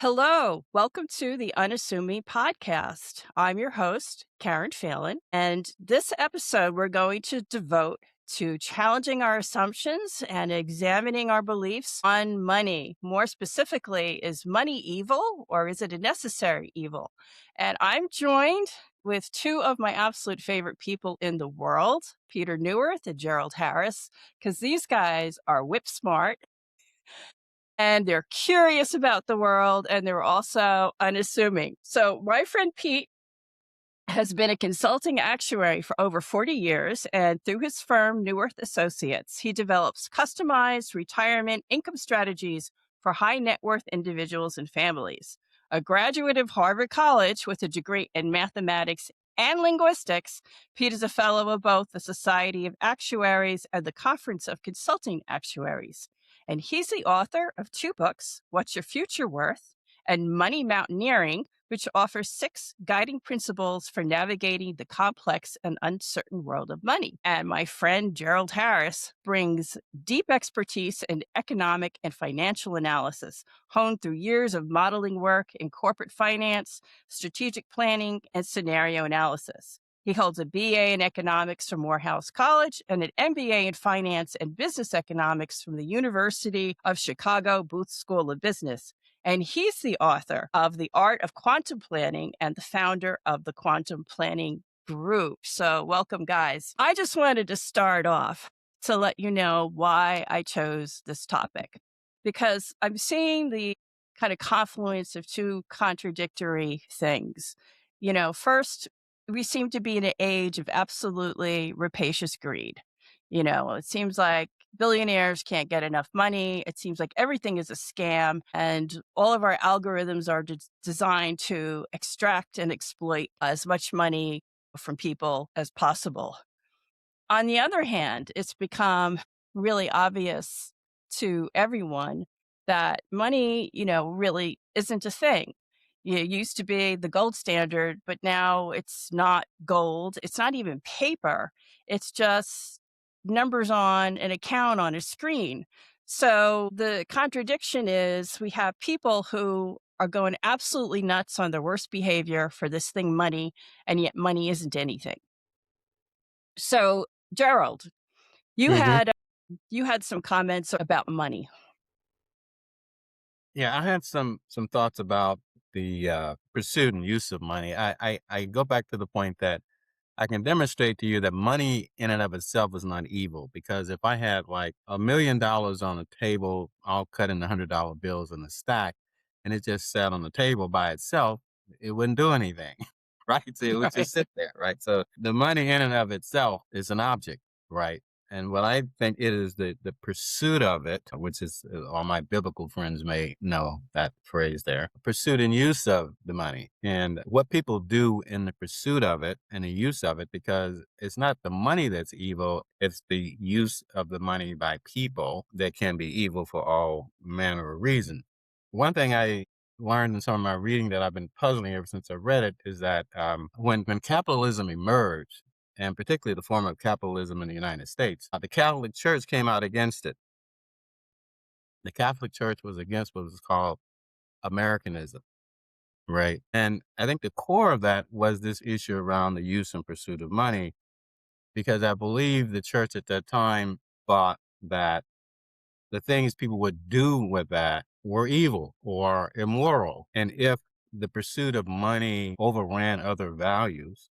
Hello, welcome to the Unassuming Podcast. I'm your host, Karen Phelan, and this episode we're going to devote to challenging our assumptions and examining our beliefs on money. More specifically, is money evil or is it a necessary evil? And I'm joined with two of my absolute favorite people in the world, Peter Neuwirth and Gerald Harris, because these guys are whip smart and they're curious about the world and they're also unassuming. So, my friend Pete has been a consulting actuary for over 40 years, and through his firm, Neuwirth Associates, he develops customized retirement income strategies for high net worth individuals and families. A graduate of Harvard College with a degree in mathematics and linguistics, Pete is a fellow of both the Society of Actuaries and the Conference of Consulting Actuaries. And he's the author of two books, What's Your Future Worth and Money Mountaineering, which offers six guiding principles for navigating the complex and uncertain world of money. And my friend Gerald Harris brings deep expertise in economic and financial analysis, honed through years of modeling work in corporate finance, strategic planning, and scenario analysis. He holds a BA in economics from Morehouse College and an MBA in finance and business economics from the University of Chicago Booth School of Business. And he's the author of The Art of Quantum Planning and the founder of the Quantum Planning Group. So, welcome, guys. I just wanted to start off to let you know why I chose this topic, because I'm seeing the kind of confluence of two contradictory things. First, we seem to be in an age of absolutely rapacious greed. It seems like billionaires can't get enough money. It seems like everything is a scam, and all of our algorithms are designed to extract and exploit as much money from people as possible. On the other hand, it's become really obvious to everyone that money, really isn't a thing. It used to be the gold standard, but now it's not gold. It's not even paper. It's just numbers on an account on a screen. So the contradiction is we have people who are going absolutely nuts on their worst behavior for this thing, money, and yet money isn't anything. So, Gerald, you hmm had you had some comments about money. Yeah, I had some thoughts about the pursuit and use of money. I go back to the point that I can demonstrate to you that money in and of itself is not evil, because if I had like $1 million on the table, all cut into $100 bills in a stack, and it just sat on the table by itself, it wouldn't do anything, right? So it would just Right. sit there, right? So the money in and of itself is an object, right? And what I think it is the pursuit of it, which is all my biblical friends may know that phrase there, pursuit and use of the money, and what people do in the pursuit of it and the use of it, because it's not the money that's evil, it's the use of the money by people that can be evil for all manner of reason. One thing I learned in some of my reading that I've been puzzling ever since I read it is that when capitalism emerged, and particularly the form of capitalism in the United States, the Catholic Church came out against it. The Catholic Church was against what was called Americanism, right? And I think the core of that was this issue around the use and pursuit of money, because I believe the church at that time thought that the things people would do with that were evil or immoral. And if the pursuit of money overran other values,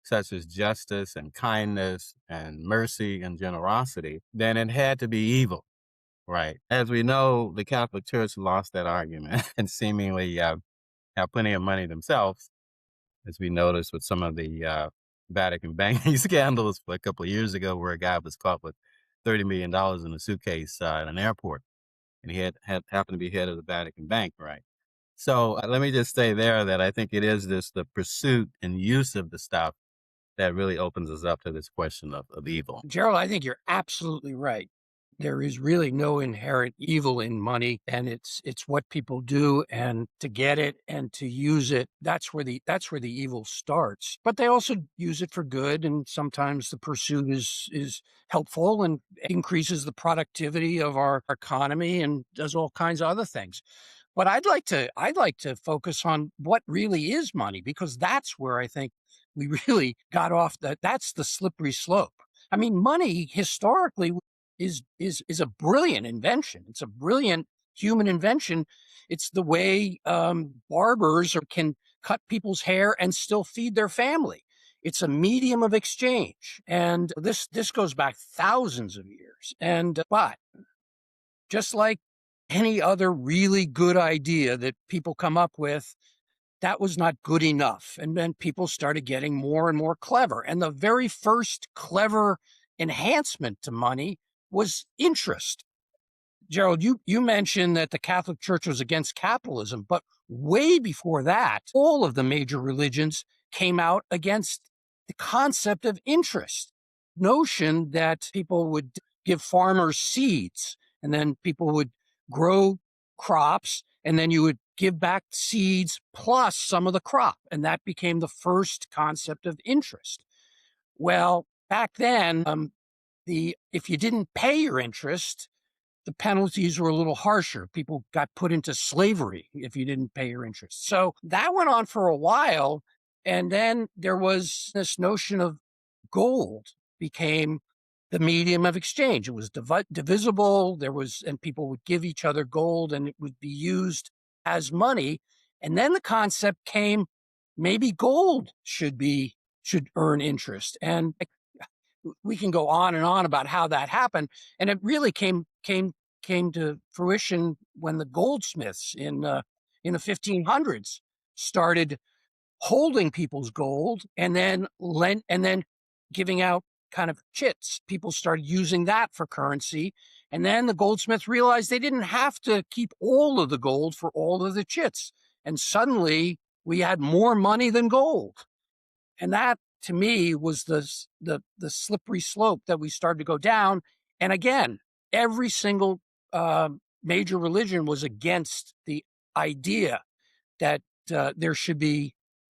such as justice and kindness and mercy and generosity, then it had to be evil, right? As we know, the Catholic Church lost that argument and seemingly have plenty of money themselves, as we noticed with some of the Vatican banking scandals a couple of years ago, where a guy was caught with $30 million in a suitcase at an airport, and he had happened to be head of the Vatican Bank, right? So let me just say there that I think it is the pursuit and use of the stuff that really opens us up to this question of evil. Gerald, I think you're absolutely right. There is really no inherent evil in money, and it's what people do, and to get it and to use it, that's where the evil starts. But they also use it for good, and sometimes the pursuit is helpful and increases the productivity of our economy and does all kinds of other things. But I'd like to focus on what really is money, because that's where I think we really got off that's the slippery slope. I mean, money historically is a brilliant invention. It's a brilliant human invention. It's the way barbers can cut people's hair and still feed their family. It's a medium of exchange, and this goes back thousands of years. And but just like any other really good idea that people come up with, that was not good enough. And then people started getting more and more clever. And the very first clever enhancement to money was interest. Gerald, you mentioned that the Catholic Church was against capitalism, but way before that, all of the major religions came out against the concept of interest. Notion that people would give farmers seeds, and then people would grow crops, and then you would give back seeds plus some of the crop. And that became the first concept of interest. Well, back then, if you didn't pay your interest, the penalties were a little harsher. People got put into slavery if you didn't pay your interest. So that went on for a while. And then there was this notion of gold became the medium of exchange. It was divisible. And people would give each other gold, and it would be used as money. And then the concept came, maybe gold should earn interest. And we can go on and on about how that happened. And it really came to fruition when the goldsmiths in the 1500s started holding people's gold and then giving out kind of chits. People started using that for currency. And then the goldsmiths realized they didn't have to keep all of the gold for all of the chits. And suddenly we had more money than gold. And that, to me, was the slippery slope that we started to go down. And again, every single major religion was against the idea that there should be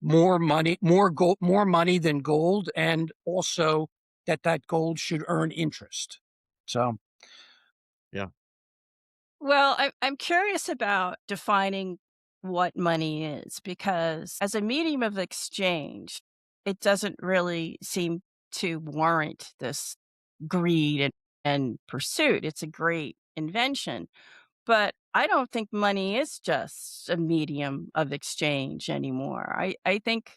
more money, more money than gold, and also that gold should earn interest. So, Yeah. Well, I'm curious about defining what money is, because as a medium of exchange, it doesn't really seem to warrant this greed and pursuit. It's a great invention, but I don't think money is just a medium of exchange anymore. I think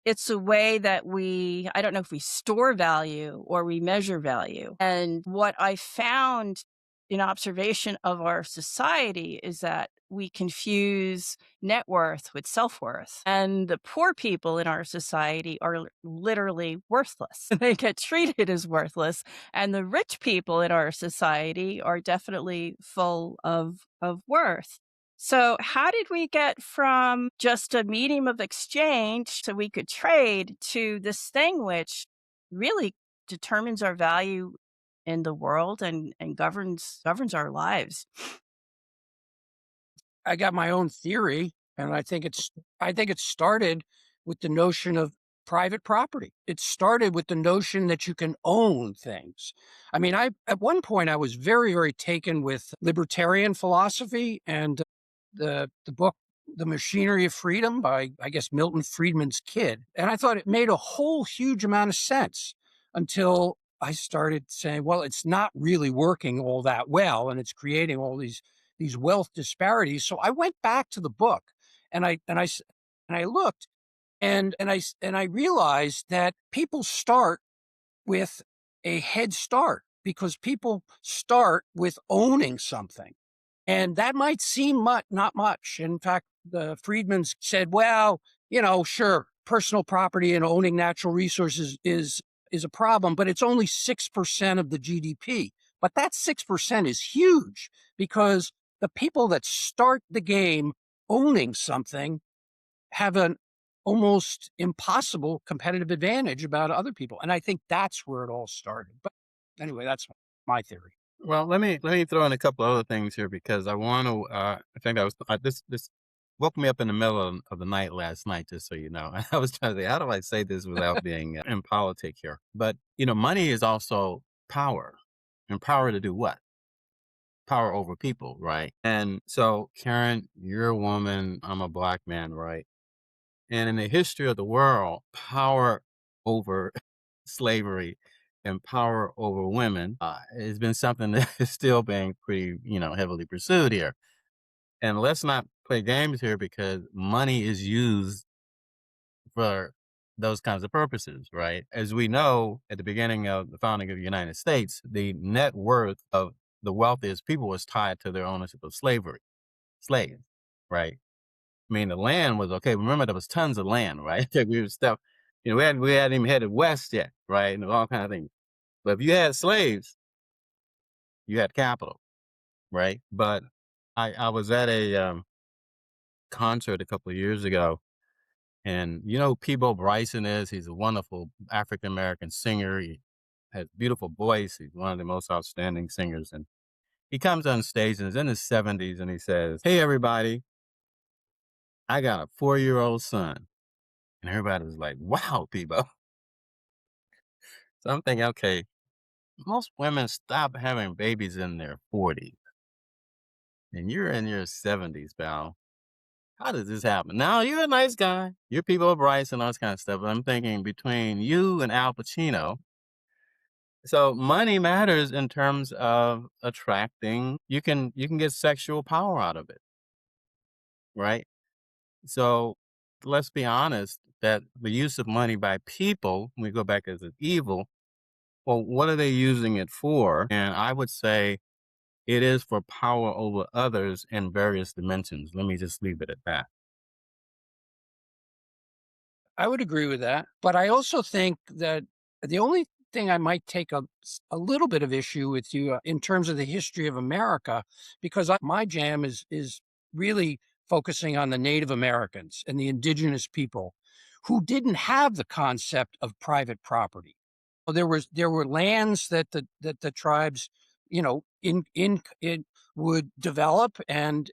it's a way that I don't know if we store value or we measure value. And what I found in observation of our society is that we confuse net worth with self worth. And the poor people in our society are literally worthless. They get treated as worthless. And the rich people in our society are definitely full of worth. So, how did we get from just a medium of exchange so we could trade to this thing which really determines our value in the world and governs our lives? I got my own theory, and I think it started with the notion of private property. It started with the notion that you can own things. I mean, at one point I was very, very taken with libertarian philosophy and the book The Machinery of Freedom by, I guess, Milton Friedman's kid. And I thought it made a whole huge amount of sense until I started saying, well, it's not really working all that well, and it's creating all these wealth disparities. So I went back to the book, and I looked, and I realized that people start with a head start because people start with owning something. And that might seem not much. In fact, the Friedmans said, well, sure, personal property and owning natural resources is a problem, but it's only 6% of the GDP. But that 6% is huge, because the people that start the game owning something have an almost impossible competitive advantage about other people. And I think that's where it all started. But anyway, that's my theory. Well, let me throw in a couple other things here because I want to. I think that was this woke me up in the middle of the night last night, just so you know. And I was trying to say, how do I say this without being in politic here? But money is also power, and power to do what? power over people, right? And so, Karen, you're a woman, I'm a black man, right? And in the history of the world, power over slavery and power over women has been something that is still being pretty, heavily pursued here. And let's not play games here because money is used for those kinds of purposes, right? As we know, at the beginning of the founding of the United States, the net worth of the wealthiest people was tied to their ownership of slaves, right? I mean, the land was okay. Remember, there was tons of land, right? We were stuff, we hadn't even headed west yet, right? And all kind of things. But if you had slaves, you had capital, right? But I was at a concert a couple of years ago, and you know who Peabo Bryson is? He's a wonderful African American singer. He has a beautiful voice. He's one of the most outstanding singers. And he comes on stage and is in his 70s and he says, "Hey, everybody, I got a 4-year-old son." And everybody was like, "Wow, Peabo." So I'm thinking, okay, most women stop having babies in their 40s, and you're in your 70s, pal. How does this happen? Now, you're a nice guy. You're Peabo Bryce and all this kind of stuff. But I'm thinking between you and Al Pacino, so money matters in terms of attracting. You can get sexual power out of it, right? So let's be honest that the use of money by people, when we go back as an evil, well, what are they using it for? And I would say it is for power over others in various dimensions. Let me just leave it at that. I would agree with that, but I also think that the only thing I might take a little bit of issue with you in terms of the history of America, because my jam is really focusing on the Native Americans and the indigenous people who didn't have the concept of private property. There were lands that the tribes, in would develop and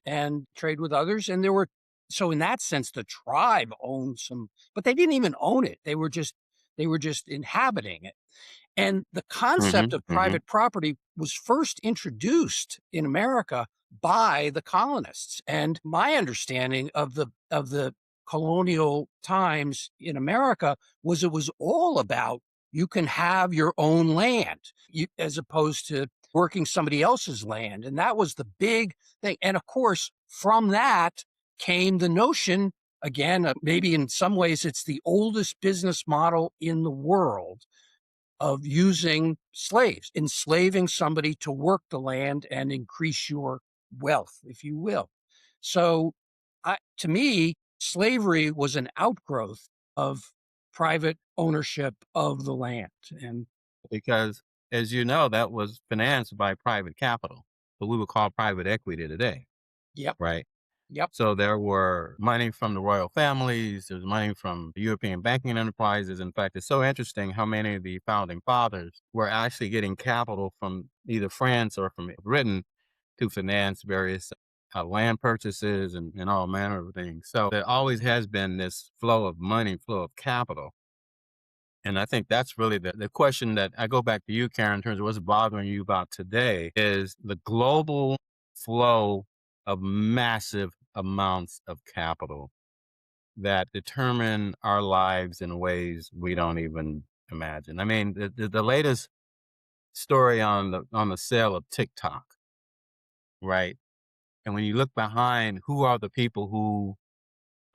trade with others, and there were so in that sense the tribe owned some, but they didn't even own it. They were just inhabiting it. And the concept Hmm. of Hmm. private property was first introduced in America by the colonists. And my understanding of the colonial times in America was it was all about you can have your own land as opposed to working somebody else's land. And that was the big thing. And of course, from that came the notion again, maybe in some ways it's the oldest business model in the world of using slaves, enslaving somebody to work the land and increase your wealth, if you will. So, to me, slavery was an outgrowth of private ownership of the land. And Because, as you know, that was financed by private capital, what we would call private equity today, yep, right? yep, So there were money from the royal families, there's money from European banking enterprises. In fact, it's so interesting how many of the founding fathers were actually getting capital from either France or from Britain to finance various land purchases and all manner of things. So there always has been this flow of money, flow of capital. And I think that's really the question that I go back to you, Karen, in terms of what's bothering you about today is the global flow of massive amounts of capital that determine our lives in ways we don't even imagine. I mean, the latest story on the sale of TikTok, right? And when you look behind, who are the people who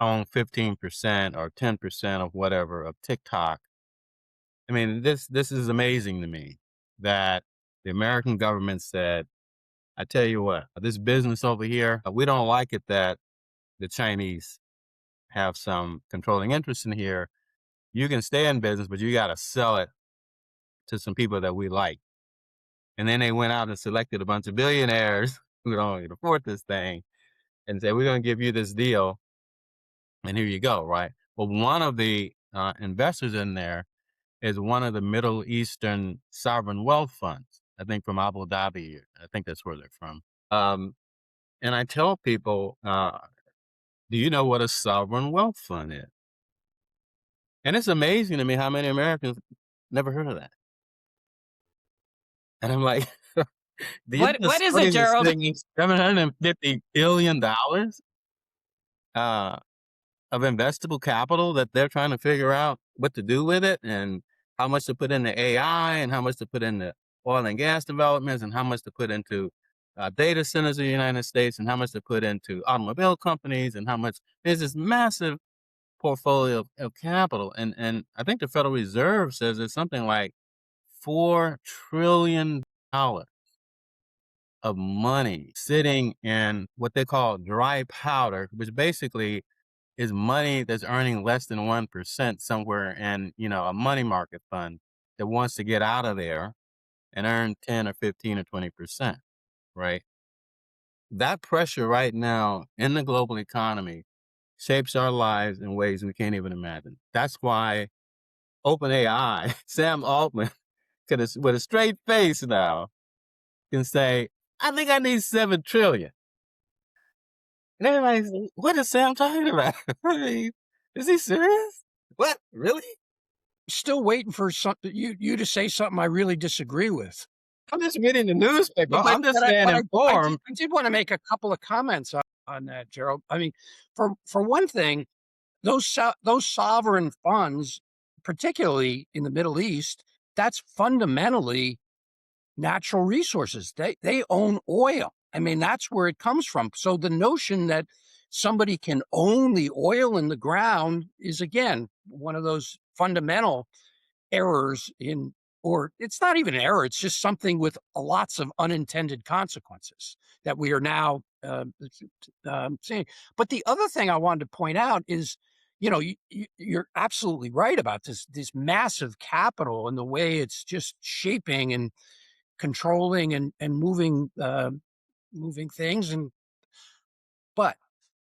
own 15% or 10% of whatever of TikTok? I mean, this is amazing to me that the American government said, "I tell you what, this business over here, we don't like it that the Chinese have some controlling interest in here. You can stay in business, but you got to sell it to some people that we like." And then they went out and selected a bunch of billionaires who don't afford this thing and said, "We're going to give you this deal, and here you go." Right? Well, one of the investors in there is one of the Middle Eastern sovereign wealth funds, I think from Abu Dhabi. I think that's where they're from. Um, and I tell people, do you know what a sovereign wealth fund is? And it's amazing to me how many Americans never heard of that. And I'm like, Do you know What is it, somebody is Gerald? sitting $750 billion uh, of investable capital that they're trying to figure out what to do with it and how much to put into AI and how much to put into oil and gas developments and how much to put into data centers in the United States and how much to put into automobile companies and how much there's this massive portfolio of capital. And I think the Federal Reserve says it's something like $4 trillion of money sitting in what they call dry powder, which basically is money that's earning less than 1% somewhere in, a money market fund that wants to get out of there and earn 10 or 15 or 20%, right? That pressure right now in the global economy shapes our lives in ways we can't even imagine. That's why OpenAI, Sam Altman, with a straight face now, can say, I think I need 7 trillion. And everybody's like, what is Sam talking about? I mean, is he serious? What? Really? Still waiting for you to say something I really disagree with. I'm just reading the newspaper. But I'm just staying informed. I did want to make a couple of comments on that, Gerald. I mean, for one thing, those sovereign funds, particularly in the Middle East, that's fundamentally natural resources. They own oil. I mean, that's where it comes from. So the notion that somebody can own the oil in the ground is, again, one of those fundamental errors in, or it's not even an error, it's just something with lots of unintended consequences that we are now seeing. But the other thing I wanted to point out is, you're absolutely right about this massive capital and the way it's just shaping and controlling and moving things. But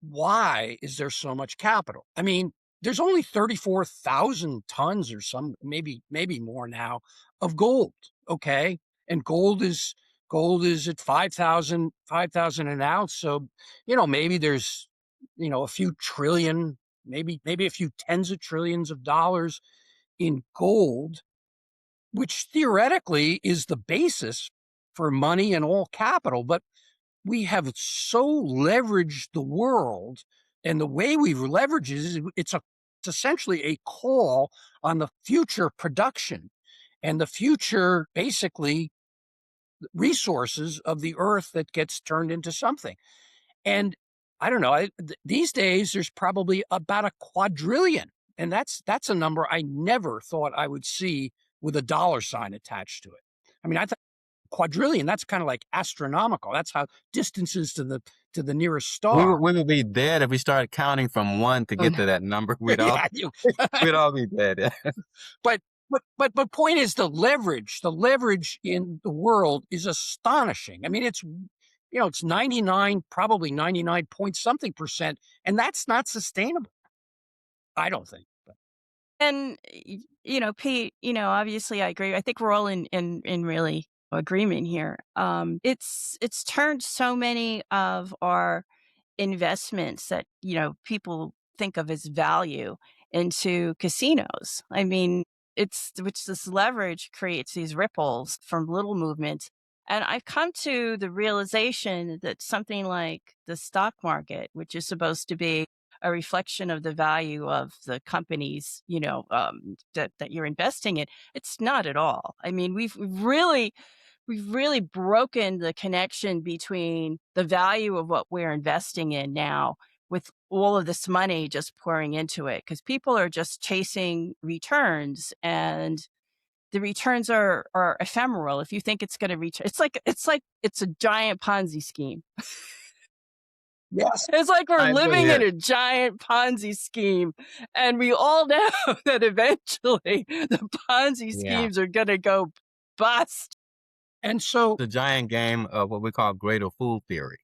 why is there so much capital? I mean, there's only 34,000 tons or maybe more now of gold. Okay. And gold is at 5,000 an ounce. So, maybe there's, a few trillion, maybe a few tens of trillions of dollars in gold, which theoretically is the basis for money and all capital. But we have so leveraged the world, and the way we've leveraged it is it's essentially a call on the future production and the future, basically, resources of the earth that gets turned into something. And I don't know, these days there's probably about a quadrillion, and that's a number I never thought I would see with a dollar sign attached to it. I mean, I thought quadrillion, that's kind of like astronomical. That's how distances to the nearest We would, star. we would be dead if we started counting from one to get to that number. Yeah, We'd all be dead. Yeah. but point is, the leverage in the world is astonishing. I mean, it's 99, probably 99 point something percent, and that's not sustainable. I don't think. And Pete, obviously I agree. I think we're all in really agreement here. It's turned so many of our investments that people think of as value into casinos. I mean, it's which this leverage creates these ripples from little movements. And I've come to the realization that something like the stock market, which is supposed to be a reflection of the value of the companies, that you're investing in, it's not at all. I mean, we've really broken the connection between the value of what we're investing in now with all of this money just pouring into it, because people are just chasing returns, and the returns are ephemeral. If you think it's going to return, it's a giant Ponzi scheme. Yes. It's like we're I agree. living in a giant Ponzi scheme, and we all know that eventually the Ponzi Yeah. schemes are going to go bust. And so, The giant game of what we call greater fool theory,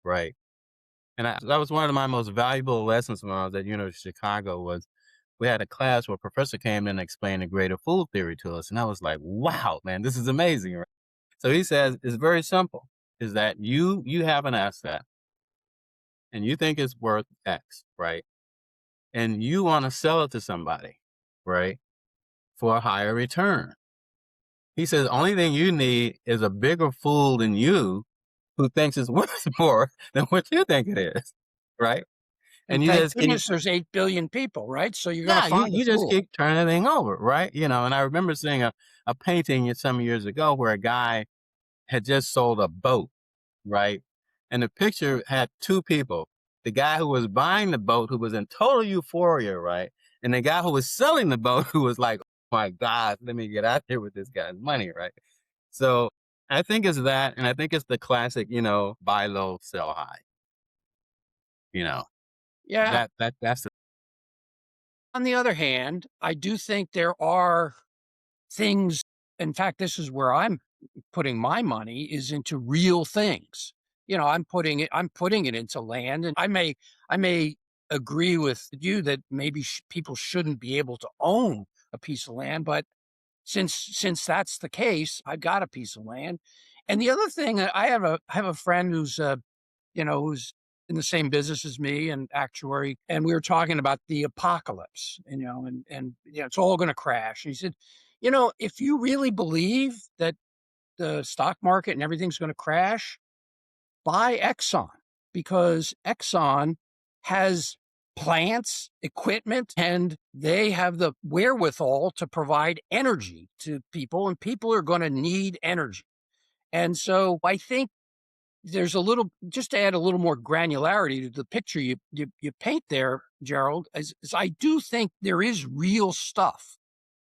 right? And that was one of my most valuable lessons when I was at University of Chicago. Was we had a class where a professor came in and explained the greater fool theory to us, and I was like, "Wow, man, this is amazing!" Right? So he says it's very simple: is that you have an asset and you think it's worth X, right? And you want to sell it to somebody, right, for a higher return. He says, only thing you need is a bigger fool than you who thinks it's worth more than what you think it is, right? And And you thank just keep, goodness there's 8 billion people, right? So you're gonna yeah, find a you just fool. keep turning the thing over, right? And I remember seeing a painting some years ago where a guy had just sold a boat, right? And the picture had two people, the guy who was buying the boat, who was in total euphoria, right? And the guy who was selling the boat, who was like, oh my God, let me get out here with this guy's money, right? So I think it's that. And I think it's the classic, buy low, sell high, you know, Yeah. that's the, On the other hand, I do think there are things, in fact, this is where I'm putting my money is into real things. I'm putting it into land, and I may agree with you that maybe people shouldn't be able to own a piece of land, but since that's the case, I've got a piece of land. And the other thing, I have a friend who's in the same business as me, and actuary, and we were talking about the apocalypse, and it's all going to crash. And he said, if you really believe that the stock market and everything's going to crash, buy Exxon, because Exxon has plants, equipment, and they have the wherewithal to provide energy to people, and people are going to need energy. And so I think there's a little, just to add a little more granularity to the picture you paint there, Gerald, is I do think there is real stuff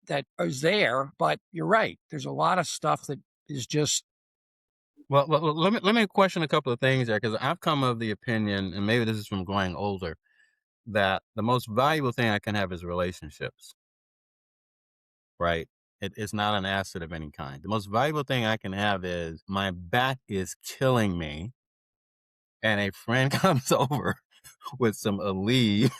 that is there, but you're right. There's a lot of stuff that is just well, let me question a couple of things there, because I've come of the opinion, and maybe this is from growing older, that the most valuable thing I can have is relationships, right? It's not an asset of any kind. The most valuable thing I can have is my back is killing me, and a friend comes over with some Aleve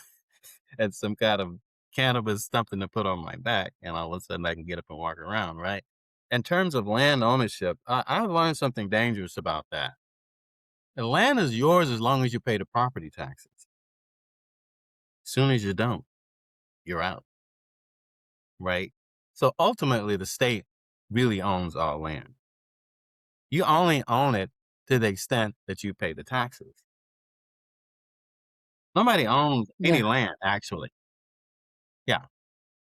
and some kind of cannabis something to put on my back, and all of a sudden I can get up and walk around, right? In terms of land ownership, I've learned something dangerous about that. The land is yours as long as you pay the property taxes. As soon as you don't, you're out, right? So ultimately, the state really owns all land. You only own it to the extent that you pay the taxes. Nobody owns any yeah. land, actually. Yeah.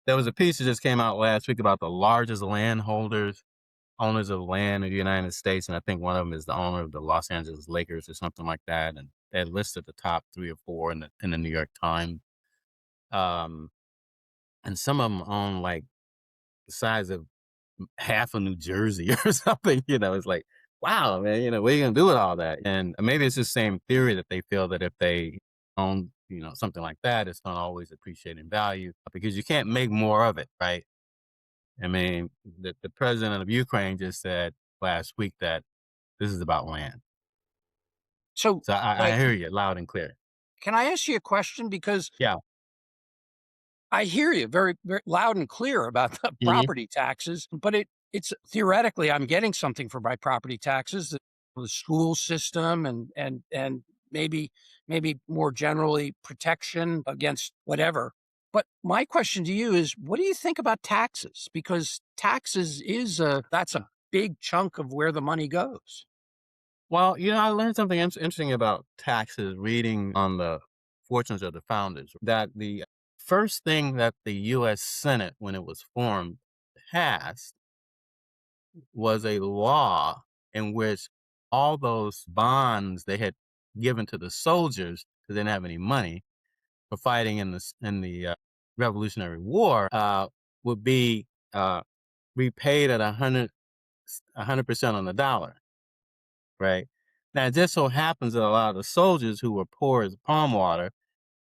There was a piece that just came out last week about the largest owners of land in the United States. And I think one of them is the owner of the Los Angeles Lakers or something like that. And they listed the top 3 or 4 in the New York Times. Um, and some of them own like the size of half of New Jersey or something. It's like, wow, man, what are you gonna do with all that? And maybe it's the same theory that they feel that if they own, something like that, it's gonna always appreciate in value because you can't make more of it, right? I mean, the president of Ukraine just said last week that this is about land. So, So I like, hear you loud and clear. can I ask you a question? Because Yeah. I hear you very, very loud and clear about the Mhm. property taxes, but it's theoretically I'm getting something for my property taxes, the school system, and maybe more generally protection against whatever. But my question to you is, what do you think about taxes? Because taxes that's a big chunk of where the money goes. Well, I learned something interesting about taxes reading on the Fortunes of the Founders, that the first thing that the U.S. Senate, when it was formed, passed was a law in which all those bonds they had given to the soldiers because they didn't have any money for fighting in the Revolutionary War would be repaid at 100% on the dollar, right? Now, it just so happens that a lot of the soldiers who were poor as palm water,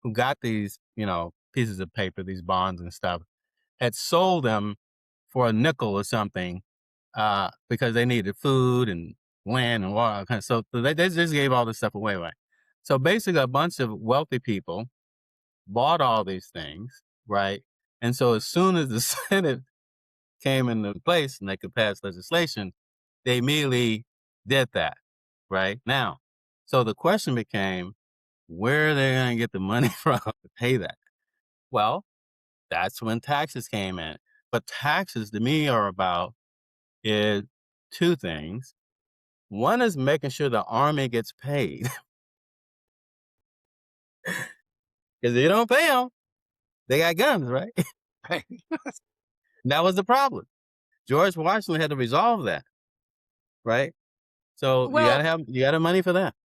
who got these, pieces of paper, these bonds and stuff, had sold them for a nickel or something because they needed food and land and water. So they just gave all this stuff away, right? So basically, a bunch of wealthy people bought all these things, right? And so as soon as the Senate came into place and they could pass legislation, they immediately did that, right? Now, so the question became, where are they going to get the money from to pay that? Well, that's when taxes came in. But taxes to me are about is two things. One is making sure the army gets paid. Because if you don't pay them, they got guns, right? Right. That was the problem. George Washington had to resolve that, right? So Well, you gotta have money for that.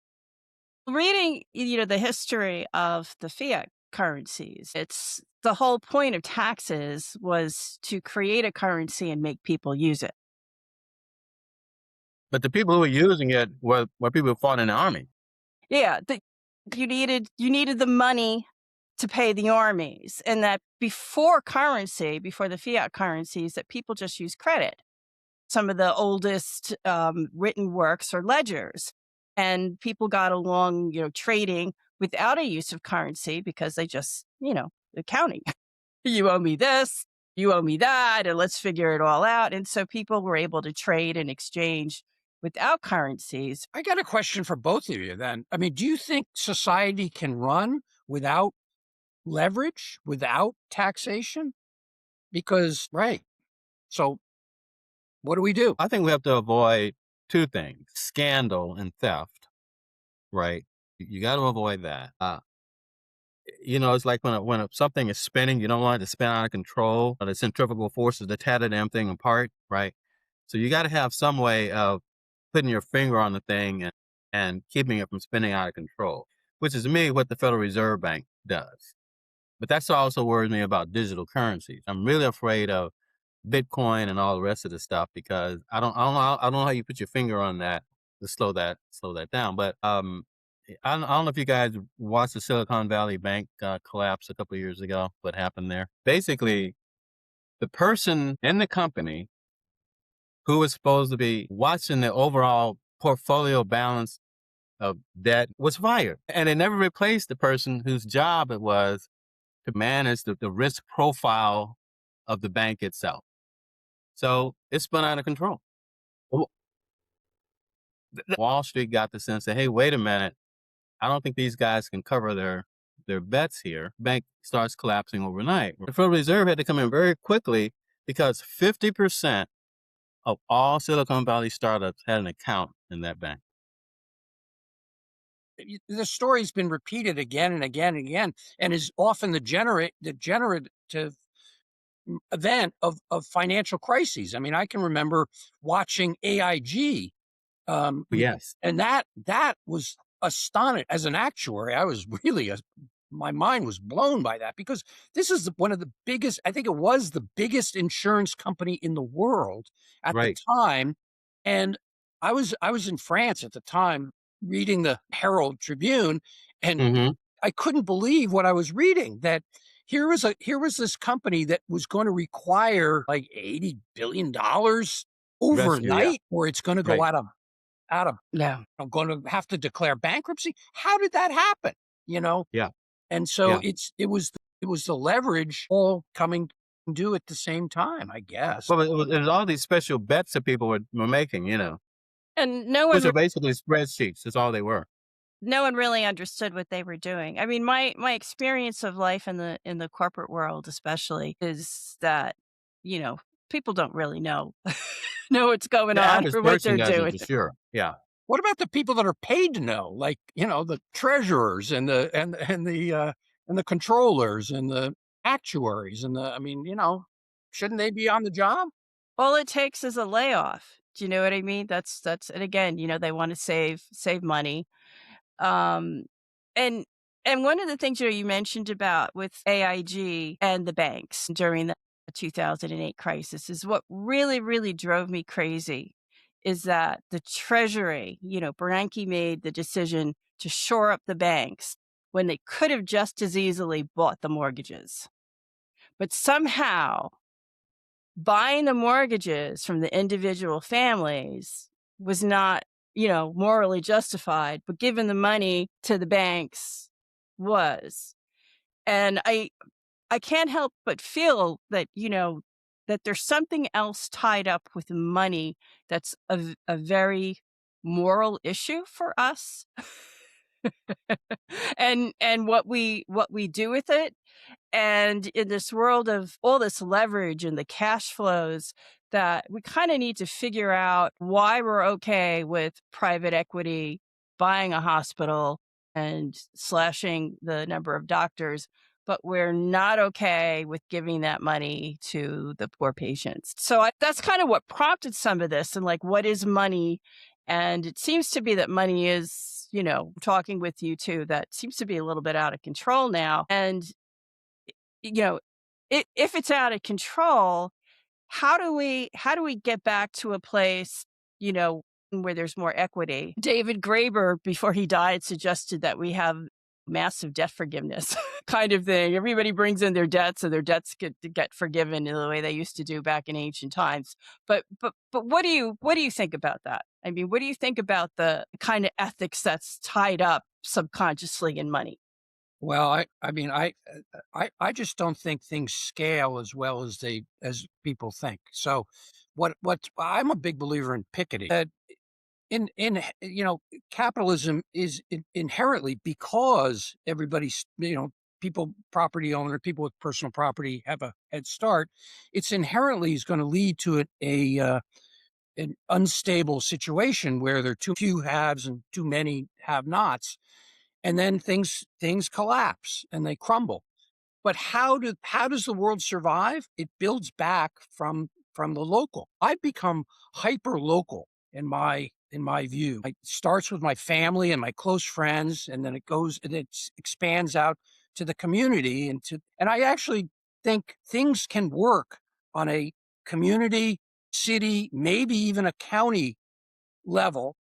reading, the history of the fiat currencies, it's the whole point of taxes was to create a currency and make people use it. But the people who were using it were people who fought in the army. Yeah, you needed the money to pay the armies, and that before the fiat currencies, that people just use credit. Some of the oldest written works are ledgers, and people got along, trading without a use of currency because they just, accounting. You owe me this, you owe me that, and let's figure it all out. And so people were able to trade and exchange without currencies. I got a question for both of you then. I mean, do you think society can run without leverage, without taxation? Because, right. So what do we do? I think we have to avoid two things: scandal and theft, right? You got to avoid that. It's like when something is spinning, you don't want it to spin out of control. The centrifugal forces to tear the damn thing apart, right? So you got to have some way of putting your finger on the thing and keeping it from spinning out of control, which is to me what the Federal Reserve Bank does. But that's also worries me about digital currencies. I'm really afraid of Bitcoin and all the rest of the stuff because I don't know how you put your finger on that to slow that down. But I don't know if you guys watched the Silicon Valley Bank collapse a couple of years ago. What happened there? Basically, the person in the company who was supposed to be watching the overall portfolio balance of debt was fired, and they never replaced the person whose job it was to manage the risk profile of the bank itself. So it spun out of control. Well, Wall Street got the sense that, hey, wait a minute, I don't think these guys can cover their bets here. Bank starts collapsing overnight. The Federal Reserve had to come in very quickly because 50% of all Silicon Valley startups had an account in that bank. The story's been repeated again and again and again, and is often the generative event of financial crises. I mean, I can remember watching AIG, Yes, and that was astonished. As an actuary, I was really my mind was blown by that because this is one of the biggest. I think it was the biggest insurance company in the world at the right. time, and I was in France at the time reading the Herald Tribune, and Hmm. I couldn't believe what I was reading. That here was this company that was going to require like $80 billion Rescue, yeah, overnight, or it's going to go right. out of No. I'm going to have to declare bankruptcy. How did that happen? You know, Yeah, and so yeah. it was the leverage all coming due at the same time, I guess. Well, it was all these special bets that people were making, And no one which are basically spreadsheets. That's all they were. no one really understood what they were doing. I mean, my experience of life in the corporate world especially is that, you know, people don't really know know what's going The on average or what person they're doesn't doing. for sure. Yeah. What about the people that are paid to know, like the treasurers and the controllers and the actuaries and the I mean, shouldn't they be on the job? All it takes is a layoff. Do you know what I mean? That's and again, they want to save money. Um, and and one of the things, you mentioned about with AIG and the banks during the 2008 crisis is what really, really drove me crazy is that the Treasury, Bernanke made the decision to shore up the banks when they could have just as easily bought the mortgages. But somehow buying the mortgages from the individual families was not, morally justified, but giving the money to the banks was. And I can't help but feel that, that there's something else tied up with money that's a very moral issue for us. And what we do with it. And in this world of all this leverage and the cash flows, that we kind of need to figure out why we're okay with private equity buying a hospital and slashing the number of doctors, but we're not okay with giving that money to the poor patients. So that's kind of what prompted some of this, and like, what is money? And it seems to be that money is, talking with you too, that seems to be a little bit out of control now. And, you know, if it's out of control, how do we get back to a place, you know, where there's more equity? David Graeber, before he died, suggested that we have massive debt forgiveness kind of thing. Everybody brings in their debts, and their debts get forgiven in the way they used to do back in ancient times. But what do you think about that? I mean, what do you think about the kind of ethics that's tied up subconsciously in money? Well, I mean, I just don't think things scale as well as people think. So, what I'm a big believer in Piketty. In capitalism is inherently, because everybody's, people, property owner, people with personal property have a head start. It's inherently is going to lead to an unstable situation where there are too few haves and too many have-nots, and then things collapse and they crumble. But how does the world survive? It builds back from the local. I've become hyper local in my view. It starts with my family and my close friends, and then it expands out to the community, and I actually think things can work on a community, city, maybe even a county level,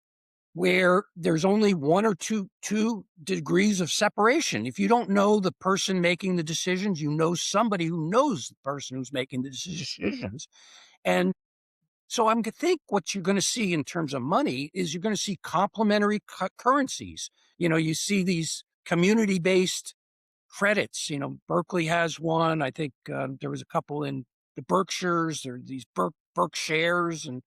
where there's only one or two degrees of separation. If you don't know the person making the decisions, you know somebody who knows the person who's making the decisions. And so I think what you're going to see in terms of money is you're going to see complementary currencies. You see these community-based credits. Berkeley has one. I think there was a couple in the Berkshires. There are these Berkshires, and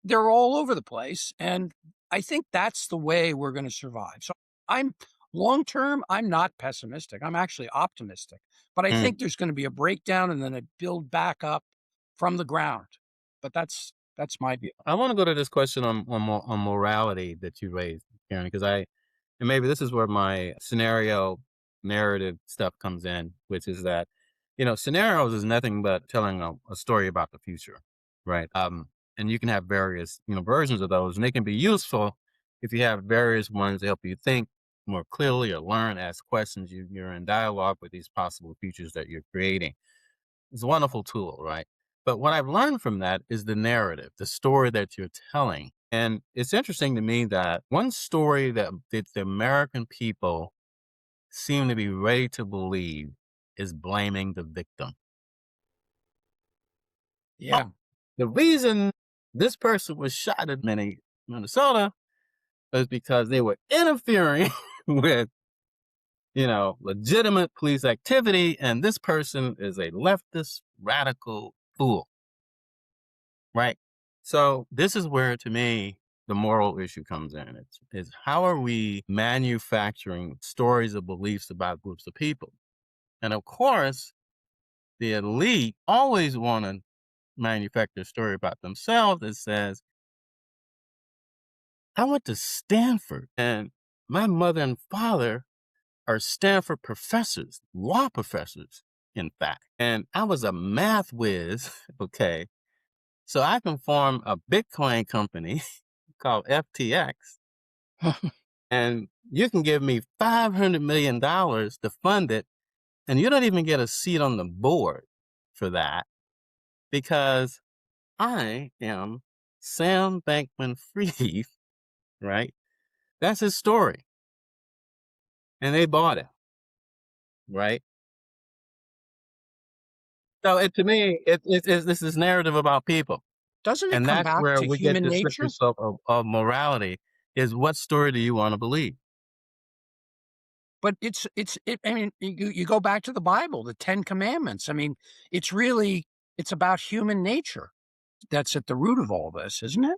they're all over the place. And I think that's the way we're going to survive. So I'm long term, I'm not pessimistic. I'm actually optimistic. But I think there's going to be a breakdown and then a build back up from the ground. But that's my view. I want to go to this question on morality that you raised, Karen, because and maybe this is where my scenario narrative stuff comes in, which is that, scenarios is nothing but telling a story about the future, right? And you can have various, versions of those, and they can be useful if you have various ones to help you think more clearly or learn, ask questions. You're in dialogue with these possible futures that you're creating. It's a wonderful tool, right? But what I've learned from that is the narrative, the story that you're telling. And it's interesting to me that one story that the American people seem to be ready to believe is blaming the victim. Yeah. The reason this person was shot in Minnesota is because they were interfering with, legitimate police activity, and this person is a leftist radical fool. Right. So this is where, to me, the moral issue comes in. It's how are we manufacturing stories of beliefs about groups of people? And of course, the elite always want to manufacture a story about themselves that says, I went to Stanford and my mother and father are Stanford professors, law professors, in fact. And I was a math whiz. Okay. So I can form a Bitcoin company called FTX, and you can give me $500 million to fund it, and you don't even get a seat on the board for that because I am Sam Bankman-Fried, right? That's his story, and they bought it, right? So to me, it's this narrative about people, Doesn't it and come that's back where to we get human the slippery nature? slope of morality. Is what story do you want to believe? But I mean, you go back to the Bible, the 10 Commandments. I mean, it's about human nature that's at the root of all this, isn't it?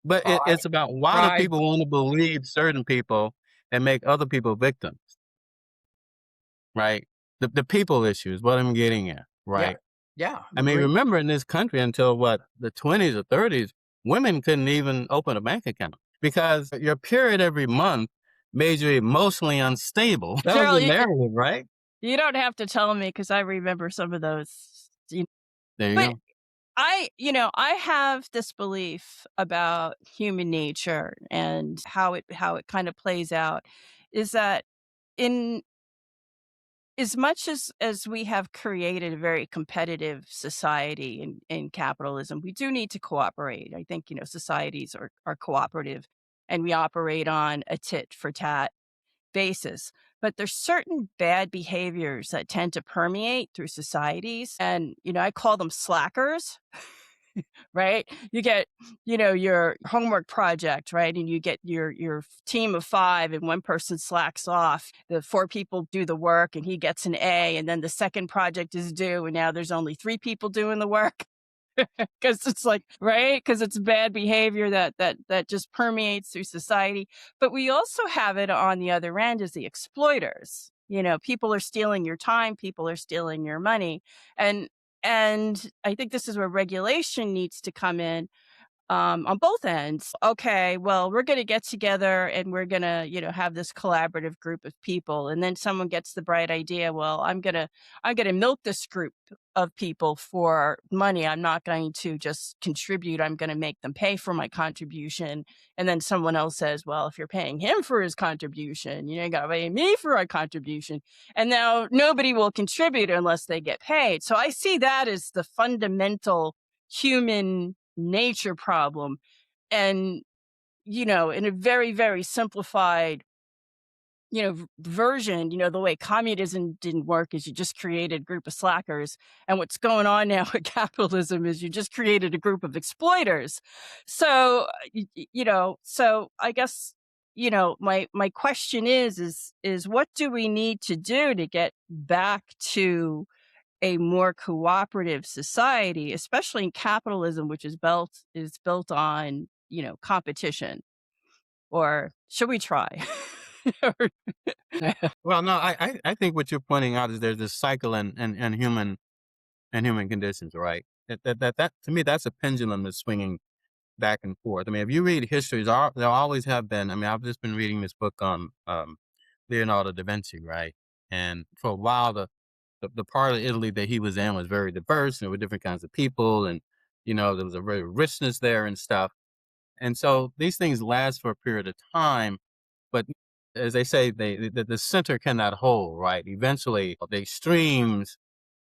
But Pride, it's about why do pride. people want to believe certain people and make other people victims, right? The people issue is what I'm getting at, Yeah, right? Yeah, I mean, agree. remember in this country until what, the 20s or 30s, women couldn't even open a bank account because your period every month made you emotionally unstable. That was the Gerald, narrative, right? you don't have to tell me because I remember some of those. There you But go. I have this belief about human nature and how it kind of plays out is that in as much as we have created a very competitive society in capitalism, we do need to cooperate. I think, societies are cooperative and we operate on a tit for tat basis. But there's certain bad behaviors that tend to permeate through societies. And, I call them slackers. Right? You get, your homework project, right? And you get your team of 5 and one person slacks off. The 4 people do the work and he gets an A, and then the second project is due and now there's only 3 people doing the work. Because it's like, right? Because it's bad behavior that just permeates through society. But we also have it on the other end as the exploiters. People are stealing your time, people are stealing your money. And and I think this is where regulation needs to come in, on both ends. Okay, well, we're going to get together and we're going to, have this collaborative group of people. And then someone gets the bright idea. Well, I'm going to milk this group of people for money. I'm not going to just contribute. I'm going to make them pay for my contribution. And then someone else says, well, if you're paying him for his contribution, you got to pay me for a contribution. And now nobody will contribute unless they get paid. So I see that as the fundamental human nature problem. And, in a very, very simplified, version, the way communism didn't work is you just created a group of slackers. And what's going on now with capitalism is you just created a group of exploiters. So, so I guess, my question is what do we need to do to get back to a more cooperative society, especially in capitalism, which is built on, competition? Or should we try? Well, no, I think what you're pointing out is there's this cycle in human conditions, right? That to me, that's a pendulum that's swinging back and forth. I mean, if you read history, there always have been. I mean, I've just been reading this book on Leonardo da Vinci, right? And for a while, the part of Italy that he was in was very diverse, and there were different kinds of people, and there was a very richness there and stuff. And so these things last for a period of time, but as they say, the center cannot hold, right? Eventually, the extremes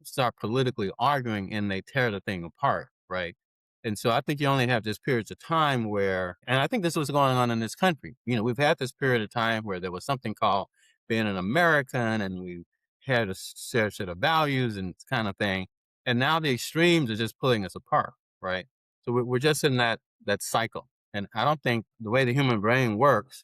start politically arguing and they tear the thing apart, right? And so I think you only have just periods of time where, and I think this was going on in this country. We've had this period of time where there was something called being an American and we had a shared set of values and kind of thing. And now the extremes are just pulling us apart, right? So we're just in that cycle. And I don't think the way the human brain works,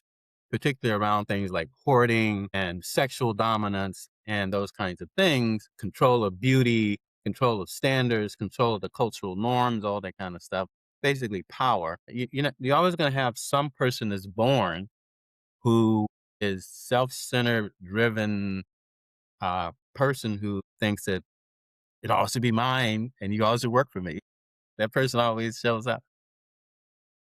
particularly around things like hoarding and sexual dominance and those kinds of things, control of beauty, control of standards, control of the cultural norms, all that kind of stuff. Basically, power. You're always going to have some person that's born who is self-centered, driven person who thinks that it ought to be mine and you ought to work for me. That person always shows up.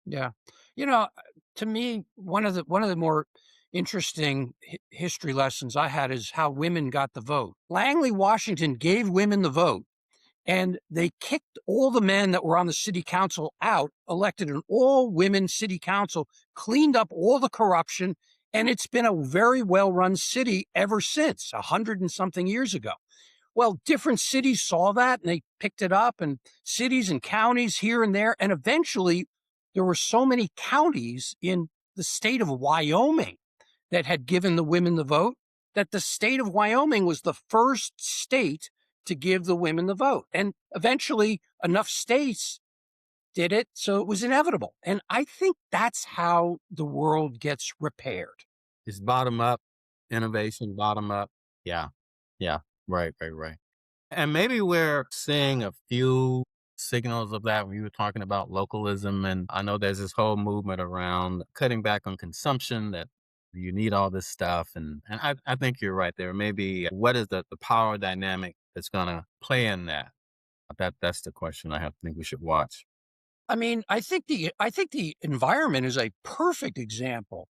Yeah. You know, to me, one of the more interesting history lessons I had is how women got the vote. Langley, Washington gave women the vote, and they kicked all the men that were on the city council out, elected an all women city council, cleaned up all the corruption, and it's been a very well run city ever since, 100 and something years ago. Well, different cities saw that and they picked it up, and cities and counties here and there. And eventually, there were so many counties in the state of Wyoming that had given the women the vote that the state of Wyoming was the first state to give the women the vote. And eventually, enough states did it, so it was inevitable. And I think that's how the world gets repaired. It's bottom up, innovation, bottom up. Yeah. Yeah. Right, right, right. And maybe we're seeing a few signals of that when you were talking about localism. And I know there's this whole movement around cutting back on consumption that you need all this stuff. And I think you're right there. Maybe what is the power dynamic that's going to play in that? That's the question I think we should watch. I mean, I think the environment is a perfect example.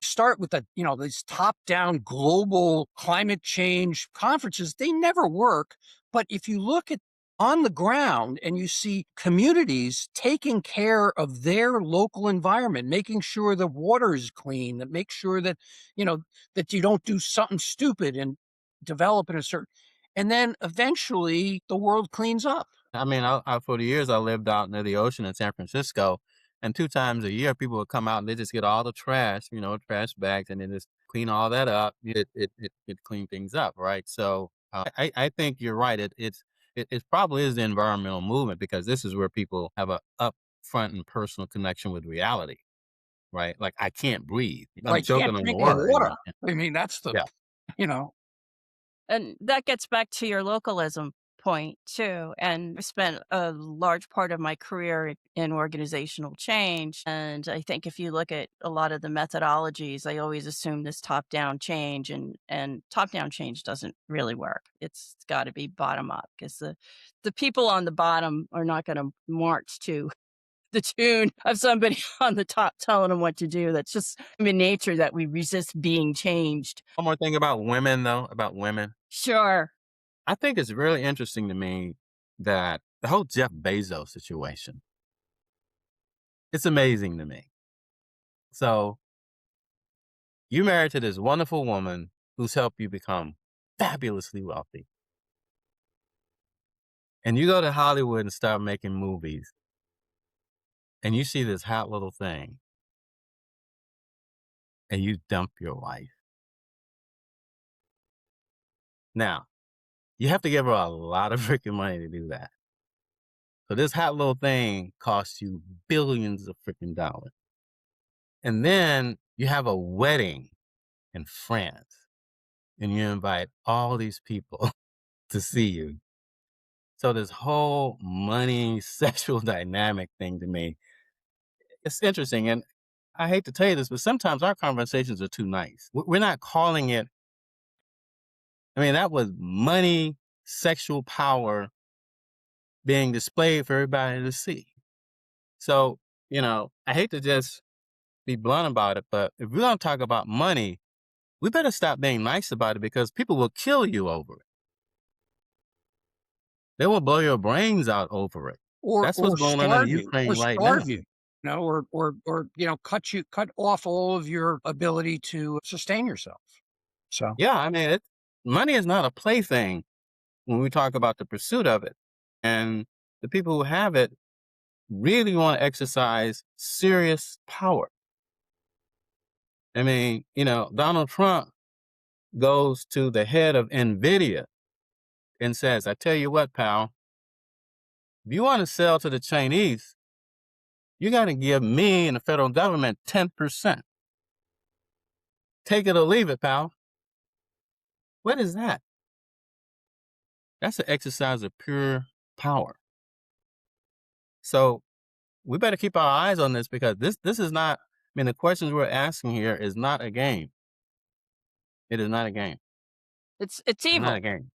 Start with these top-down global climate change conferences, they never work, but if you look at on the ground and you see communities taking care of their local environment, making sure the water is clean, that make sure that, you know, that you don't do something stupid and develop in a certain and then eventually the world cleans up. I mean, for the years I lived out near the ocean in San Francisco, and 2 times a year, people would come out and they just get all the trash, trash bags, and then just clean all that up. It clean things up, right? So, I think you're right. It probably is the environmental movement because this is where people have a upfront and personal connection with reality, right? Like, I can't breathe. I'm I can't choking on the drink my water, water. I mean, that's the Yeah. you know, And that gets back to your localism point too. And I spent a large part of my career in organizational change. And I think if you look at a lot of the methodologies, I always assume this top-down change and top-down change doesn't really work. It's got to be bottom up because the people on the bottom are not going to march to the tune of somebody on the top telling them what to do. That's just human nature that we resist being changed. One more thing about women, though, about women. Sure. I think it's really interesting to me that the whole Jeff Bezos situation, it's amazing to me. So you married to this wonderful woman who's helped you become fabulously wealthy. And you go to Hollywood and start making movies and you see this hot little thing and you dump your wife. Now, you have to give her a lot of freaking money to do that. So this hot little thing costs you billions of freaking dollars. And then you have a wedding in France and you invite all these people to see you. So this whole money sexual dynamic thing to me, it's interesting. And I hate to tell you this, but sometimes our conversations are too nice. We're not calling it, I mean, that was money, sexual power being displayed for everybody to see. So, I hate to just be blunt about it, but if we're going to talk about money, we better stop being nice about it because people will kill you over it. They will blow your brains out over it. or That's what's or going on in starve you, or Ukraine right now. starve you, cut off all of your ability to sustain yourself. So, Yeah, I mean, money is not a plaything when we talk about the pursuit of it. And the people who have it really want to exercise serious power. I mean, Donald Trump goes to the head of NVIDIA and says, I tell you what, pal, if you want to sell to the Chinese, you got to give me and the federal government 10%. Take it or leave it, pal. What is that? That's an exercise of pure power. So we better keep our eyes on this because this is not, I mean, the questions we're asking here is not a game. It is not a game. It's It's not a evil. game.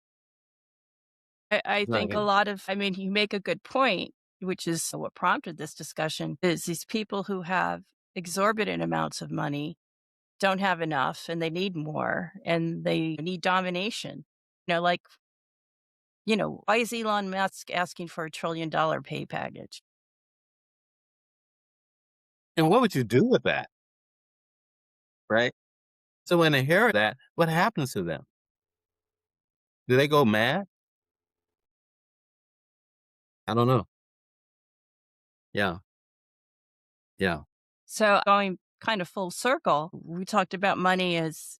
I It's not a think a game. lot of I mean, you make a good point, which is what prompted this discussion, is these people who have exorbitant amounts of money don't have enough and they need more and they need domination. Like, why is Elon Musk asking for $1 trillion pay package? And what would you do with that? Right? So when they hear that, what happens to them? Do they go mad? I don't know. Yeah. Yeah. So going kind of full circle, we talked about money as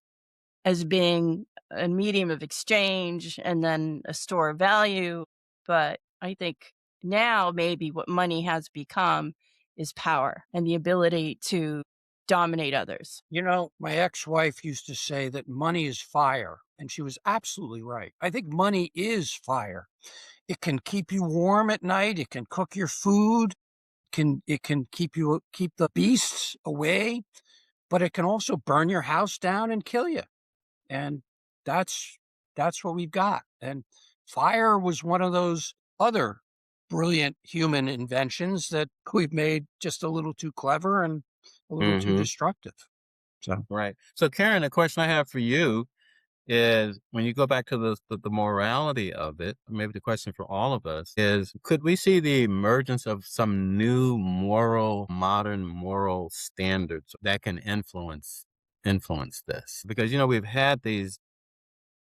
being a medium of exchange and then a store of value. But I think now maybe what money has become is power and the ability to dominate others. my ex-wife used to say that money is fire, and she was absolutely right. I think money is fire. It can keep you warm at night, it can cook your food, it can keep the beasts away, but it can also burn your house down and kill you. And that's what we've got. And fire was one of those other brilliant human inventions that we've made just a little too clever and a little too Hmm. destructive. So Right. So, Karen, the question I have for you is when you go back to the morality of it, maybe the question for all of us is, could we see the emergence of some new modern moral standards that can influence this? Because, we've had these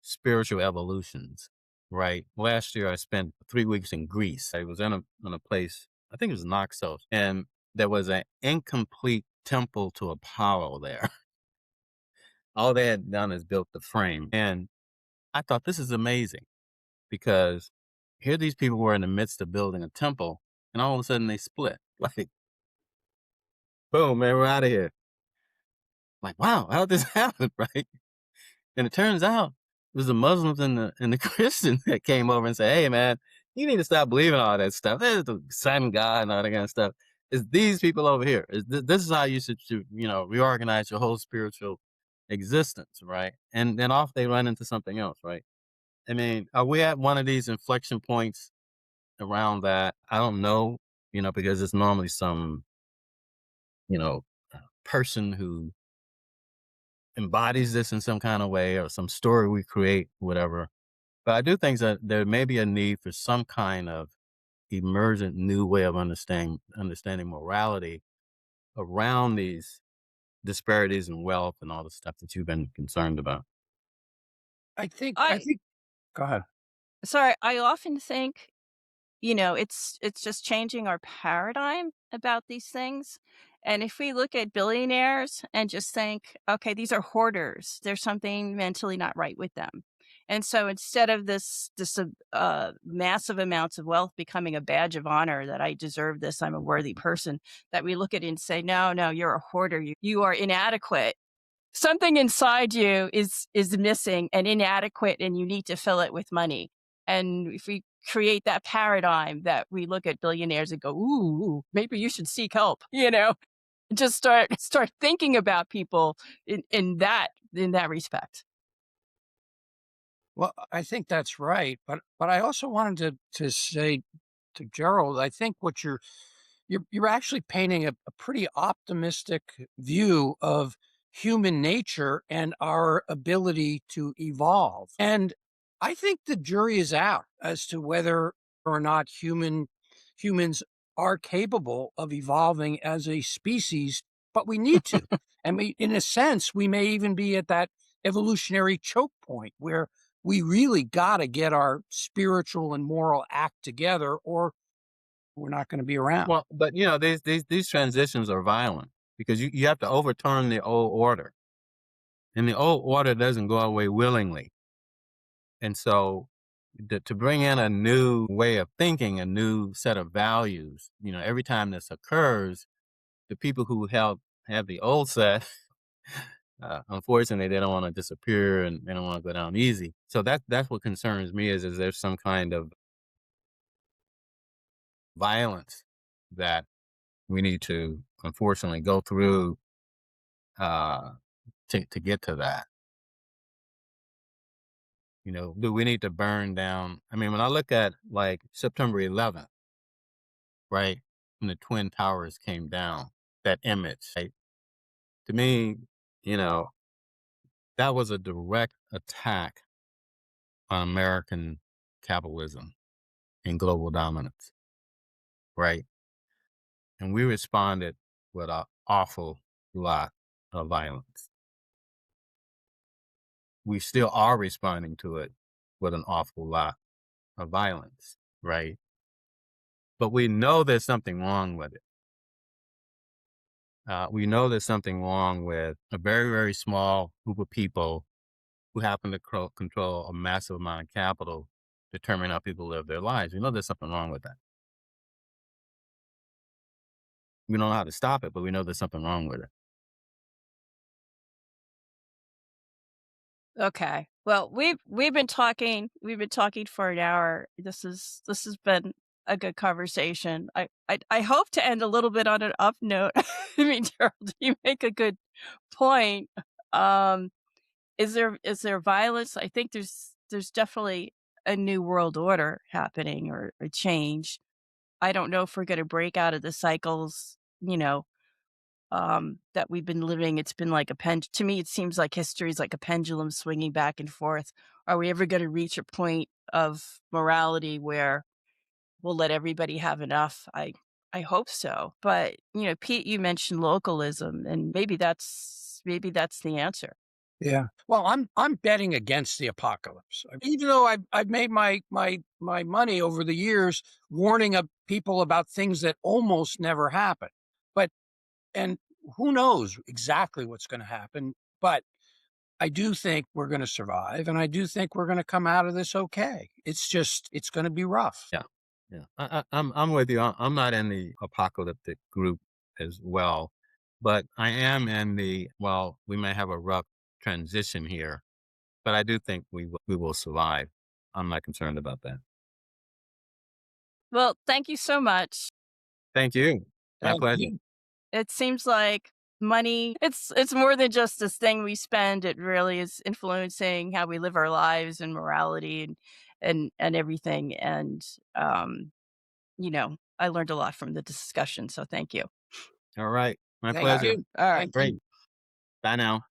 spiritual evolutions, right? Last year, I spent 3 weeks in Greece. I was in a place, I think it was Naxos, and there was an incomplete temple to Apollo there. All they had done is built the frame. And I thought this is amazing because here these people were in the midst of building a temple, and all of a sudden they split. Like, boom, man, we're out of here. Like, wow, how did this happen, right? And it turns out it was the Muslims and the Christians that came over and said, "Hey, man, you need to stop believing all that stuff. There's the sun god and all that kind of stuff. It's these people over here. This is how you should reorganize your whole spiritual existence, right?" And then off they run into something else, right? I mean, are we at one of these inflection points around that? I don't know, because it's normally some, you know, person who embodies this in some kind of way or some story we create, whatever. But I do think that there may be a need for some kind of emergent new way of understanding morality around these disparities in wealth and all the stuff that you've been concerned about. I I think go ahead. sorry, I often think, it's just changing our paradigm about these things. And if we look at billionaires and just think, okay, these are hoarders, there's something mentally not right with them. And so instead of this massive amounts of wealth becoming a badge of honor that I deserve this, I'm a worthy person, that we look at it and say, no, no, you're a hoarder. You are inadequate. Something inside you is missing and inadequate, and you need to fill it with money. And if we create that paradigm that we look at billionaires and go, ooh, maybe you should seek help, just start thinking about people in that respect. Well, I think that's right, but I also wanted to say to Gerald, I think what you're actually painting a pretty optimistic view of human nature and our ability to evolve. And I think the jury is out as to whether or not humans are capable of evolving as a species, but we need to. And in a sense, we may even be at that evolutionary choke point where we really got to get our spiritual and moral act together, or we're not going to be around. Well, but these transitions are violent because you have to overturn the old order. And the old order doesn't go away willingly. And so to bring in a new way of thinking, a new set of values, every time this occurs, the people who have the old set, unfortunately, they don't want to disappear and they don't want to go down easy. So that's what concerns me is there's some kind of violence that we need to unfortunately go through uh, to get to that. Do we need to burn down? I mean, when I look at like September 11th, right, when the Twin Towers came down, that image, right, to me, you know, that was a direct attack on American capitalism and global dominance, right? And we responded with an awful lot of violence. We still are responding to it with an awful lot of violence, right? But we know there's something wrong with it. We know there's something wrong with a very, very small group of people who happen to control a massive amount of capital, determine how people live their lives. We know there's something wrong with that. We don't know how to stop it, but we know there's something wrong with it. Okay. Well, we've been talking for an hour. This has been a good conversation. I hope to end a little bit on an up note. I mean, Gerald, you make a good point. Um, is there violence? I think there's definitely a new world order happening or a change. I don't know if we're gonna break out of the cycles, that we've been living. It's been like a to me, it seems like history is like a pendulum swinging back and forth. Are we ever gonna reach a point of morality where we'll let everybody have enough? I hope so. But, Pete, you mentioned localism, and maybe that's the answer. Yeah. Well, I'm betting against the apocalypse. Even though I've made my money over the years warning of people about things that almost never happen. But and who knows exactly what's going to happen, but I do think we're going to survive, and I do think we're going to come out of this okay. It's going to be rough. Yeah. Yeah. I'm with you. I'm not in the apocalyptic group as well, but I am in the, well, we may have a rough transition here, but I do think we will survive. I'm not concerned about that. Well, thank you so much. Thank you. My Thank pleasure. you. It seems like money, it's more than just this thing we spend. It really is influencing how we live our lives and morality and everything. And I learned a lot from the discussion. So thank you. All right. My Thank pleasure. you. All right. Thank Great. you. Bye now.